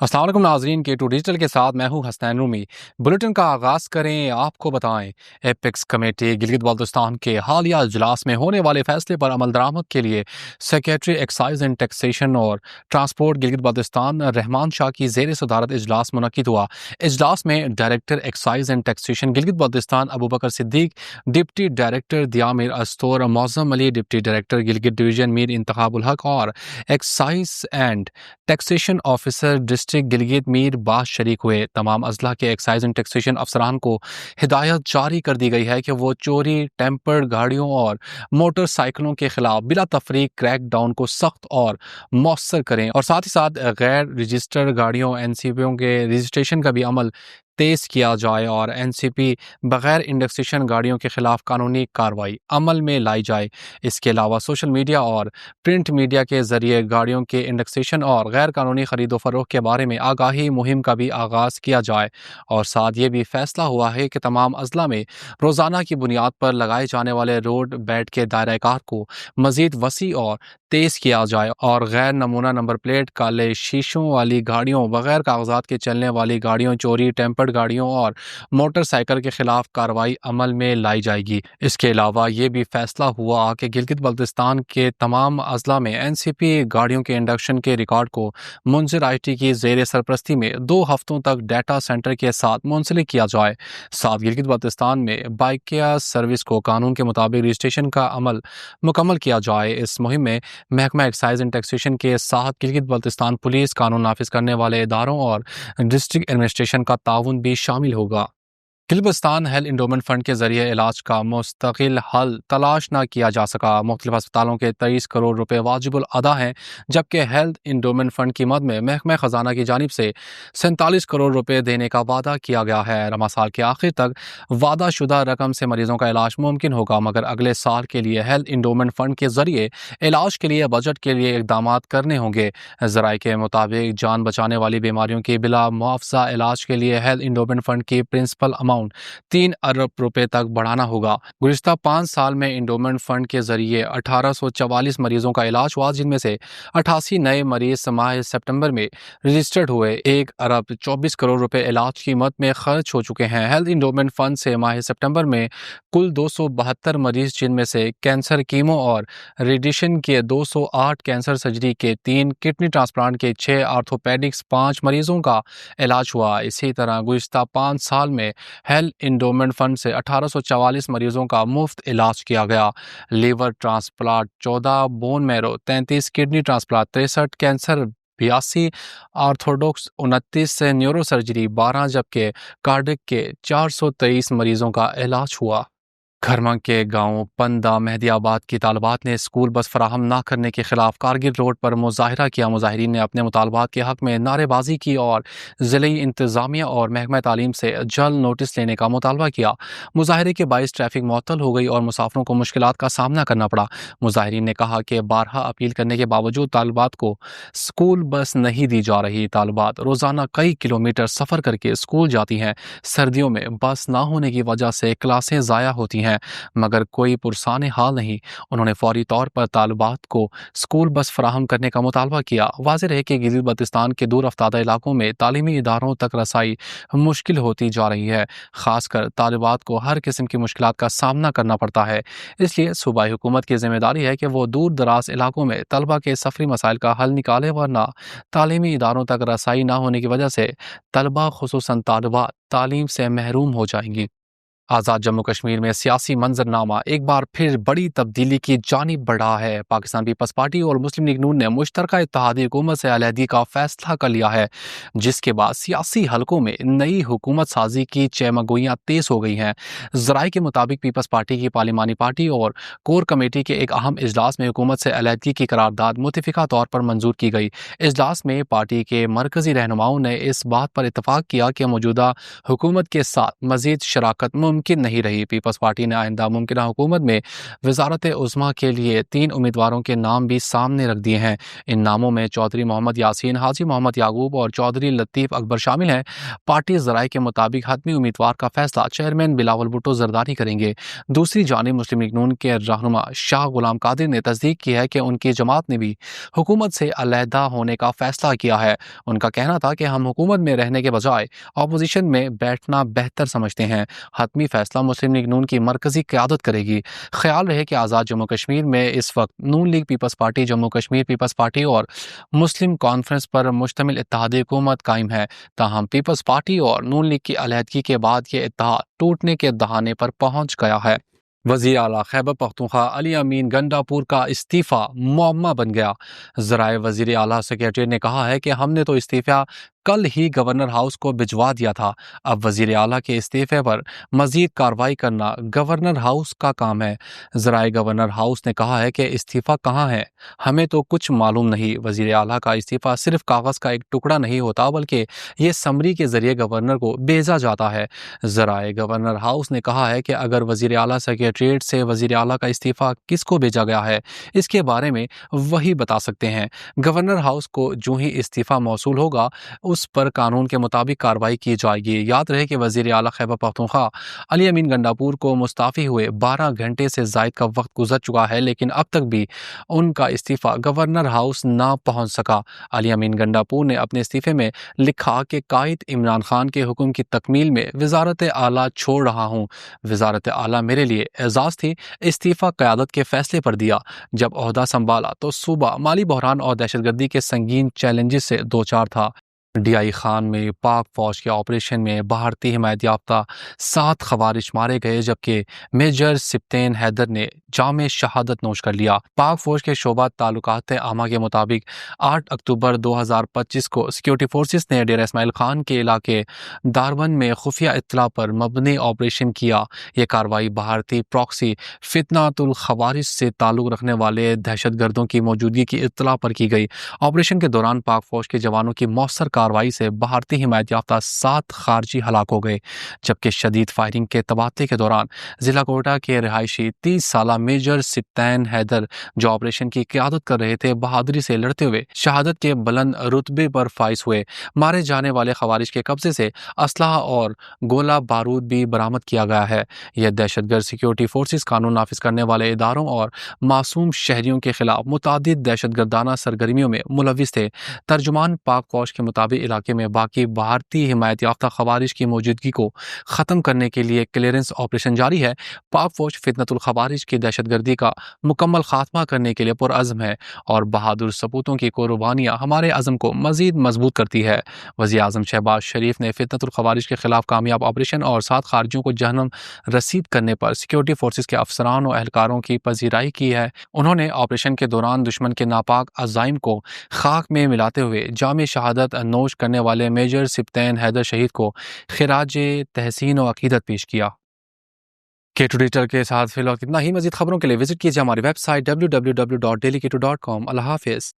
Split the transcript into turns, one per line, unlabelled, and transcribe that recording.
अस्सलाम वालेकुम नाज़रीन, K2 डिजिटल के साथ मैं हूं हसनैन रूमी। बुलेटिन का आगाज़ करें, आपको बताएं एपेक्स कमेटी गिलगित बाल्टिस्तान के हालिया इजलास में होने वाले फैसले पर अमल दरामद के लिए सेक्रेटरी एक्साइज एंड टैक्सेशन और ट्रांसपोर्ट गिलगित बाल्टिस्तान रहमान शाह की ज़ेर सदारत इजलास मुनक्किद हुआ। इजलास में director excise and taxation Gilgit Baltistan Abu Bakar Siddique, deputy director Diamer Astore, Moazzam Ali, deputy director Gilgit division Mir Intikhabul Haq और excise and taxation officer district Gilgit Mir Baz शरीक हुए। तमाम अजला के एक्साइज एंड टैक्सेशन अफसरान को हिदायत जारी कर दी गई है कि वो चोरी, टेम्पर्ड गाड़ियों और मोटरसाइकिलों के खिलाफ बिला तफरीक क्रैक डाउन को सख्त और मौसर करें और साथ ही साथ गैर रजिस्टर्ड गाड़ियों एनसीपीओ के रजिस्ट्रेशन का भी अमल तेज किया जाए और एनसीपी बगैर इंडेक्सेशन गाड़ियों के खिलाफ कानूनी कार्रवाई अमल में लाई जाए। इसके अलावा सोशल मीडिया और प्रिंट मीडिया के जरिए गाड़ियों के इंडेक्सेशन और गैर कानूनी खरीदो फरोख्त के बारे में आगाही मुहिम का भी आगाज़ किया जाए। और साथ ये भी फैसला हुआ है कि तमाम अजला में रोज़ाना की बुनियाद पर लगाए जाने वाले रोड बैड के दायरा कार को मज़ीद वसी और तेज़ किया जाए और गैर नमूना नंबर प्लेट, काले शीशों वाली गाड़ियों, बगैर कागजात के चलने वाली गाड़ियों, चोरी, टेम्पर्ड गाड़ियों और मोटरसाइकिल के खिलाफ कार्रवाई अमल में लाई जाएगी। इसके अलावा ये भी फैसला हुआ कि गिलगित बल्तिस्तान के तमाम अजला में एनसीपी गाड़ियों के इंडक्शन के रिकॉर्ड को मुंजिर आईटी की जेर सरपरस्ती में 2 हफ्तों तक डाटा सेंटर के साथ मुंसलिक किया जाए। साथ गिलगित बल्तिस्तान में बाइकिया सर्विस को कानून के मुताबिक रजिस्ट्रेशन का अमल मुकम्मल किया जाए। इस मुहिम में महकमा एक्साइज एंड टैक्सेशन के साथ गिलगित बल्तिस्तान पुलिस, कानून नाफिज करने वाले इदारों और डिस्ट्रिक्ट एडमिनिस्ट्रेशन का ताउन भी शामिल होगा। गिलगिस्तान हेल्थ इंडोमेंट फंड के जरिए इलाज का मुस्तकिल हल तलाश न किया जा सका। मुख्तलिफ अस्पतालों के 23 करोड़ रुपए वाजिबुल अदा हैं, जबकि हेल्थ इंडोमेंट फंड की मद में महकमा खजाना की जानिब से 47 करोड़ रुपए देने का वादा किया गया है। रमा साल के आखिर तक वादा शुदा रकम से मरीजों का इलाज मुमकिन होगा, मगर अगले साल के लिए हेल्थ इंडोमेंट फंड के जरिए इलाज के लिए बजट के लिए इकदाम करने होंगे। जराये के मुताबिक जान बचाने वाली बीमारियों के बिला मुआवजा इलाज के लिए हेल्थ इंडोमेंट फंड की प्रिंसिपल अमाउंट 3 अरब रुपए तक बढ़ाना होगा। गुज़िश्ता 5 साल में इंडोमेंट फंड के जरिए 1844 मरीजों का इलाज हुआ, जिनमें से 88 नए मरीज माह सितंबर में रजिस्टर्ड हुए। 1 अरब 24 करोड़ रुपए इलाज की मद में खर्च हो चुके हैं। हेल्थ इंडोमेंट फंड से माह सितंबर में कुल 272 मरीज, जिनमें से कैंसर, कीमो और रेडिएशन के 208, कैंसर सर्जरी के 3, किडनी ट्रांसप्लांट के 6, आर्थोपेडिक्स 5 मरीजों का इलाज हुआ। इसी तरह गुज़िश्ता 5 साल में हेल्थ इंडोमेंट फंड से 1844 मरीजों का मुफ्त इलाज किया गया। Liver transplant 14, bone marrow 33, kidney transplant 63, cancer 82, orthodox 29, neuro surgery 12, जबकि कार्डिक के 423 मरीजों का इलाज हुआ। खरमा के गांव पंदा मेहदियाबाद की तालबात ने स्कूल बस फराहम न करने के खिलाफ कारगिल रोड पर मुजाहिरा किया। मुजाहिरीन ने अपने मुतालबात के हक में नारेबाजी की और ज़िली इंतज़ामिया और महकमा तालीम से जल्द नोटिस लेने का मुतालबा किया। मुजाहरे के बाइस ट्रैफिक मुअत्तल हो गई और मुसाफिरों को मुश्किलात का सामना करना पड़ा। मुजाहिरीन ने कहा कि बारहा अपील करने के बावजूद तालबात को स्कूल बस नहीं दी जा रही। तालबात रोज़ाना कई किलोमीटर सफ़र करके स्कूल जाती हैं। सर्दियों में बस ना होने की वजह से क्लासें ज़ाया होती हैं, मगर कोई पुरसान हाल नहीं। उन्होंने फौरी तौर पर तालिबात को स्कूल बस फराहम करने का मुतालबा किया। वाज़ेह है कि गिलगित बल्तिस्तान के दूर अफ्तादा इलाकों में तालीमी इदारों तक रसाई मुश्किल होती जा रही है। खासकर तालिबात को हर किस्म की मुश्किलात का सामना करना पड़ता है। इसलिए सूबाई हुकूमत की जिम्मेदारी है कि वो दूर दराज इलाकों में तलबा के सफरी मसाइल का हल निकाले, वरना तालीमी इदारों तक रसाई न होने की वजह से तलबा खुसूसन तालिबात तालीम से महरूम हो जाएंगी। आज़ाद जम्मू कश्मीर में सियासी मंजरनामा एक बार फिर बड़ी तब्दीली की जानिब बढ़ा है। पाकिस्तान पीपल्स पार्टी और मुस्लिम लीग नून ने मुश्तरका इत्तेहादी हुकूमत से अलहदगी का फैसला कर लिया है, जिसके बाद सियासी हलकों में नई हुकूमत साजी की चेमगोइयाँ तेज हो गई हैं। ज़राए के मुताबिक पीपल्स पार्टी की पार्लिमानी पार्टी और कोर कमेटी के एक अहम इजलास में हुकूमत से अलहदगी की करारदाद मुतफिका तौर पर मंजूर की गई। इजलास में पार्टी के मरकजी रहनुमाओं ने इस बात पर इतफाक़ किया कि मौजूदा हुकूमत के साथ मज़ीद शराकत मुमकिन नहीं रही। पीपल्स पार्टी ने आइंदा मुमकिन हुकूमत में वजारत उज़्मा के लिए 3 उम्मीदवारों के नाम भी सामने रख दिए हैं। इन नामों में चौधरी मोहम्मद यासीन, हाजी मोहम्मद याकूब और चौधरी लतीफ़ अकबर शामिल हैं। पार्टी ज़राए के मुताबिक हतमी उम्मीदवार का फैसला चेयरमैन बिलावल भुट्टो जरदारी करेंगे। दूसरी जानिब मुस्लिम लीग नून के रहनुमा शाह गुलाम कादिर ने तस्दीक की है कि उनकी जमात ने भी हुकूमत से अलहदा होने का फैसला किया है। उनका कहना था कि हम हुकूमत में रहने के बजाय अपोजिशन में बैठना बेहतर समझते हैं। हतमी फैसला मुस्लिम लीग नून की मरकजी क़यादत करेगी। ख्याल रहे कि आज़ाद जम्मू कश्मीर में इस वक्त Noon league people's party, Jammu Kashmir people's party और मुस्लिम कॉन्फ्रेंस पर मुश्तमिल इत्तेहादी हुकूमत कायम है। ताहम पीपल्स पार्टी और नून लीग की अलहदगी के बाद ये इत्तेहाद टूटने के दहाने पर पहुंच गया है। वज़ीर आला खैबर पख्तूनख्वा अली अमीन गंडापुर का इस्तीफ़ा मुअम्मा बन गया। ज़राए वज़ीर आला सेक्रेटरी ने कहा है कि हमने तो इस्तीफ़ा कल ही गवर्नर हाउस को भिजवा दिया था। अब वज़ीर आला के इस्तीफ़े पर मज़ीद कार्रवाई करना गवर्नर हाउस का काम है। ज़राए गवर्नर हाउस ने कहा है कि इस्तीफ़ा कहाँ है, हमें तो कुछ मालूम नहीं। वज़ीर आला का इस्तीफ़ा सिर्फ कागज़ का एक टुकड़ा नहीं होता, बल्कि ये समरी के ज़रिए गवर्नर को भेजा जाता है। ज़राए गवर्नर हाउस ने कहा है कि अगर वज़ीर आला सेक्रेटरीट से वज़ीर आला का इस्तीफ़ा किसको भेजा गया है, इसके बारे में वही बता सकते हैं। गवर्नर हाउस को जो ही इस्तीफ़ा मौसूल होगा, उस पर कानून के मुताबिक कार्रवाई की जाएगी। याद रहे कि वज़ीर आला खैबर पख्तूनख्वा अली अमीन गंडापुर को मुस्ताफ़ी हुए 12 घंटे से ज़ायद का वक्त गुजर चुका है, लेकिन अब तक भी उनका इस्तीफ़ा गवर्नर हाउस ना पहुँच सका। अली अमीन गंडापुर ने अपने इस्तीफ़े में लिखा कि कायद इमरान खान के हुक्म की तकमील में वज़ारत आला छोड़ रहा हूँ। वज़ारत आला मेरे लिए एजाज़ थी। इस्तीफ़ा क़यादत के फ़ैसले पर दिया। जब ओहदा संभाला तो सूबा माली बहरान और दहशतगर्दी के संगीन चैलेंजेस से दो चार था। डीआई खान में पाक फौज के ऑपरेशन में भारतीय हिमायत याफ्ता 7 खवारिज मारे गए, जबकि मेजर सिप्तेन हैदर ने जाम शहादत नोश कर लिया। पाक फौज के शोबा ताल्लुकात आमा के मुताबिक 8 अक्टूबर 2025 को सिक्योरिटी फोर्सेस ने डेरा इस्माइल खान के इलाके दारबन में खुफिया इत्तला पर मबनी ऑपरेशन किया। ये कार्रवाई भारतीय प्रॉक्सी फितनातुल खवारिज से ताल्लुक रखने वाले दहशतगर्दों की मौजूदगी की इत्तला पर की गई। ऑपरेशन के दौरान पाक फौज के जवानों की मौसर कार्रवाई से भारतीय हिमायत याफ्ता 7 खारजी हलाक हो गए, जबकि शदीद फायरिंग के तबादले के दौरान जिला कोटा के रिहायशी 30 साला मेजर सिप्तेन हैदर, जो ऑपरेशन की क़यादत कर रहे थे, बहादुरी से लड़ते हुए शहादत के बुलंद रुतबे पर फाइज हुए। मारे जाने वाले खवारिज के कब्जे से असलहा और गोला बारूद भी बरामद किया गया है। यह दहशतगर्द सिक्योरिटी फोर्सेस कानून नाफिज करने वाले इदारों और मासूम शहरियों के खिलाफ मुतादिद दहशतगर्दाना सरगर्मियों में मुलविस थे। तर्जुमान पाक फौज के मुताबिक इलाके में बाकी भारतीय हिमायत याफ्ता खवारिज की मौजूदगी को ख़त्म करने के लिए क्लियरेंस ऑपरेशन जारी है। पाक फौज फितनतुल खवारिज की दहशतगर्दी का मुकम्मल खात्मा करने के लिए पुरअज़्म है और बहादुर सपूतों की कुर्बानियाँ हमारे अज़म को मज़ीद मजबूत करती है। वज़ीर आज़म शहबाज शरीफ ने फितनतुल खवारिज के खिलाफ कामयाब ऑपरेशन और 7 खारजियों को जहन्नम रसीद करने पर सिक्योरिटी फोर्सेस के अफसरान और एहलकारों की पजीराई की है। उन्होंने ऑपरेशन के दौरान दुश्मन के नापाक अज़ाइम को खाक में मिलाते हुए जाम शहादत नोश करने वाले मेजर सिप्तेन हैदर शहीद को खिराज तहसीन और अकीदत पेश किया। K2 डिजिटल के साथ फिलहाल इतना ही। मज़ीद खबरों के लिए विजिट कीजिए हमारी वेबसाइट www.dailyk2.com। अल्लाह हाफ़िज़।